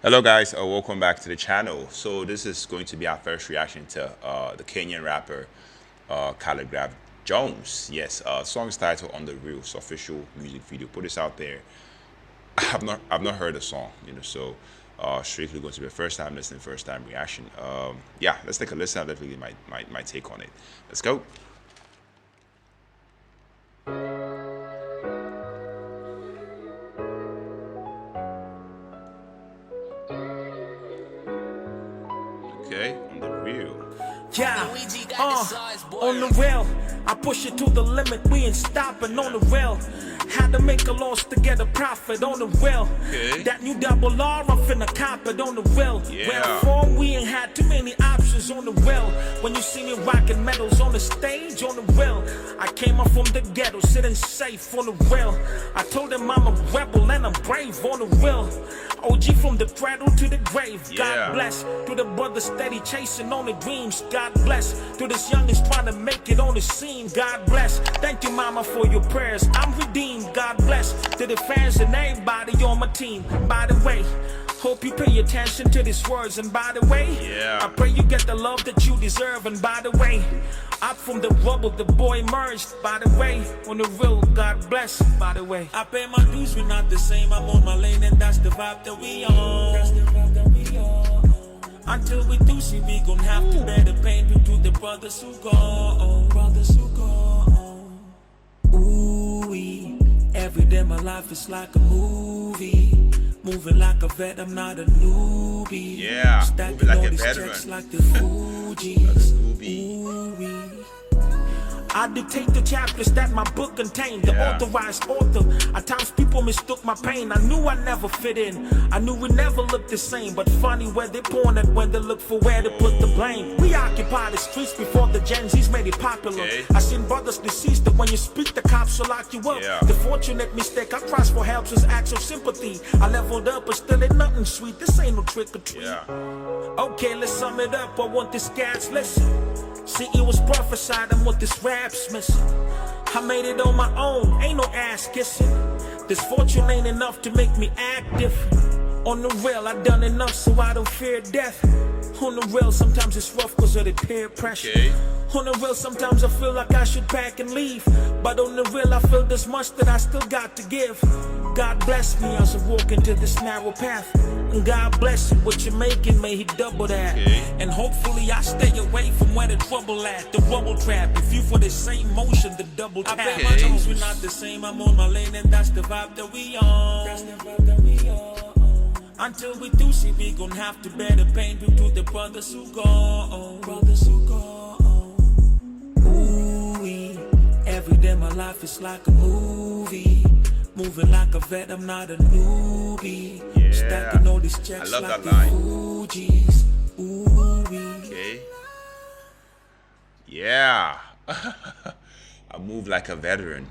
Hello guys, welcome back to the channel. So this is going to be our first reaction to the Kenyan rapper Khaligraph Jones. Yes, song is titled On the Reels, official music video. Put this out there. I've not heard the song, so strictly going to be a first time listening, first time reaction. Yeah, let's take a listen. I'll definitely my take on it. Let's go. Okay, on the reel. Yeah, on the rail, I push it to the limit, we ain't stopping on the rail. Had to make a loss to get a profit on the rail. Okay. That new double R, I'm finna cop it on the rail. Yeah. Where I'm from, we ain't had too many options on the rail. When you see me rocking medals on the stage, on the rail, I came up from the ghetto, sitting safe on the rail. I told them I'm a rebel and I'm brave on the rail. OG from the cradle to the grave. God bless to the brothers steady chasing on the dreams. God bless to this youngest trying to make it on the scene. God bless. Thank you, mama, for your prayers. I'm redeemed. God bless to the fans and everybody on my team. By the way, hope you pay attention to these words. And by the way, I pray you get the love that you deserve. And by the way, up from the rubble, the boy emerged. By the way, on the real, God bless. By the way, I pay my dues, we're not the same. I'm on my lane, and that's the vibe that we on. That's the vibe that we on. Until we do see, we gon' have to bear the pain due to the brothers who go. Brothers who go. Ooh-wee. Every day my life is like a movie. Moving like a vet, I'm not a newbie. Yeah, stacking like all a these veteran. checks like the Fugees. Ooh-wee. I dictate the chapters that my book contained. The authorized author. At times people mistook my pain. I knew I never fit in. I knew we never looked the same. But funny where they pointed when they look for where to put the blame. We occupy the streets before the Gen Z's made it popular. I seen brothers deceased that when you speak the cops will lock you up. The fortunate mistake I crossed for help was acts of sympathy. I leveled up but still ain't nothing sweet. This ain't no trick or treat. Okay, let's sum it up. I want this guys listen. See, it was prophesied and what this rap's missing. I made it on my own, ain't no ass kissing. This fortune ain't enough to make me act different. On the real, I done enough so I don't fear death. On the real, sometimes it's rough cause of the peer pressure. On the real, sometimes I feel like I should pack and leave. But on the real, I feel this much that I still got to give. God bless me as I walk into this narrow path. And God bless you, what you're making, may he double that. And hopefully I stay away from where the trouble at. The rubble trap, if you for the same motion, the double tap. I bet my toes, we're not the same, I'm on my lane and that's the vibe that we on. That's the vibe that we on. Until we do see, we gon' have to bear the pain due to the brothers who go. Brothers who go. Ooh-wee. Every day my life is like a movie. Moving like a vet, I'm not a newbie. Stacking all these checks like the Fugees. Ooh-wee. Yeah. I move like a veteran,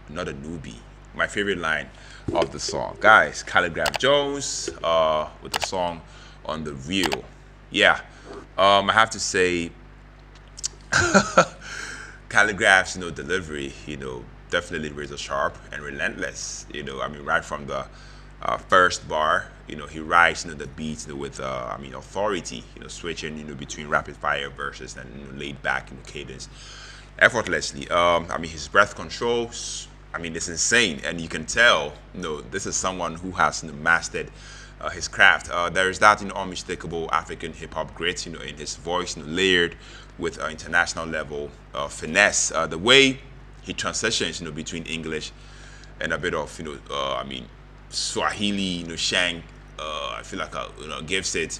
not a newbie. My favorite line of the song. Guys, Khaligraph Jones with the song On the Reel. Yeah. I have to say Khaligraph's delivery, definitely razor sharp and relentless. I mean, right from the first bar, he writes the beats with authority, switching between rapid fire verses and laid back cadence effortlessly. I mean, his breath controls, it's insane, and you can tell this is someone who has mastered his craft. There is that unmistakable African hip-hop grit in his voice, layered with international level finesse. The way he transitions between English and a bit of Swahili, Shang, I feel like gives it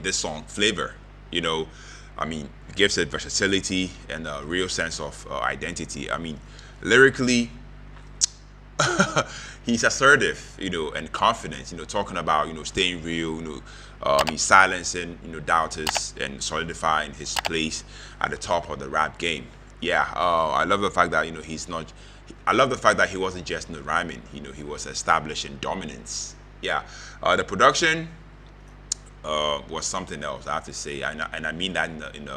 this song flavor, gives it versatility and a real sense of identity. Lyrically he's assertive, and confident, talking about, staying real, silencing, doubters and solidifying his place at the top of the rap game. I love the fact that, I love the fact that he wasn't just rhyming, he was establishing dominance. The production was something else, I have to say, and I mean that in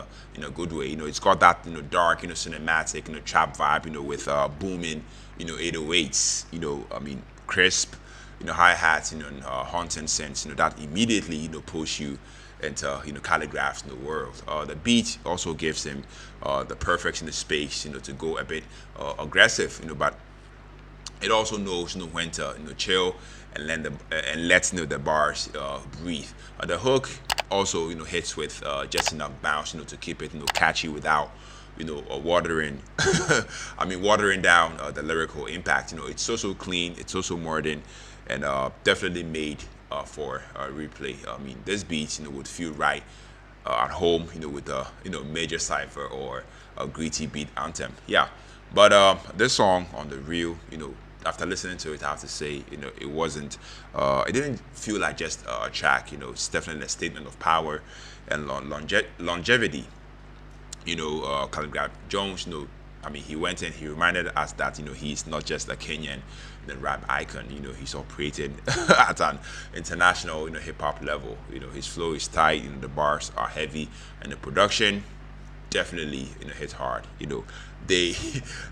a good way. It's got that dark, cinematic, trap vibe, with booming, 808s, crisp, hi-hats, and haunting synths, that immediately, push you into, Khaligraph's world. The beat also gives him the perfect, space, to go a bit aggressive, but it also knows, when to, chill and let the bars breathe. The hook also, hits with just enough bounce, to keep it, catchy without, watering, watering down the lyrical impact. It's so clean, it's so modern, and definitely made for replay. This beat, would feel right at home, with a major cipher or a gritty beat anthem. Yeah, but this song on the real, after listening to it, I have to say, it wasn't, it didn't feel like just a track. It's definitely a statement of power and longevity. Khaligraph Jones, he went in, he reminded us that, he's not just a Kenyan rap icon. He's operated at an international, hip hop level. His flow is tight, the bars are heavy, and the production definitely, hits hard. They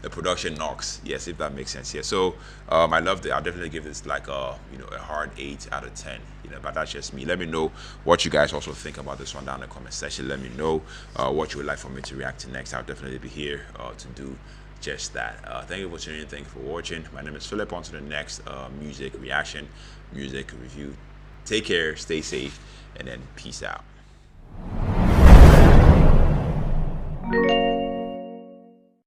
the production knocks. Yes, if that makes sense. Yeah. So I loved it. I'll definitely give this like a hard 8 out of 10. But that's just me. Let me know what you guys also think about this one down in the comment section. Let me know what you would like for me to react to next. I'll definitely be here to do just that. Thank you for tuning in. Thank you for watching. My name is Philip. On to the next music reaction, music review. Take care, stay safe, and then peace out.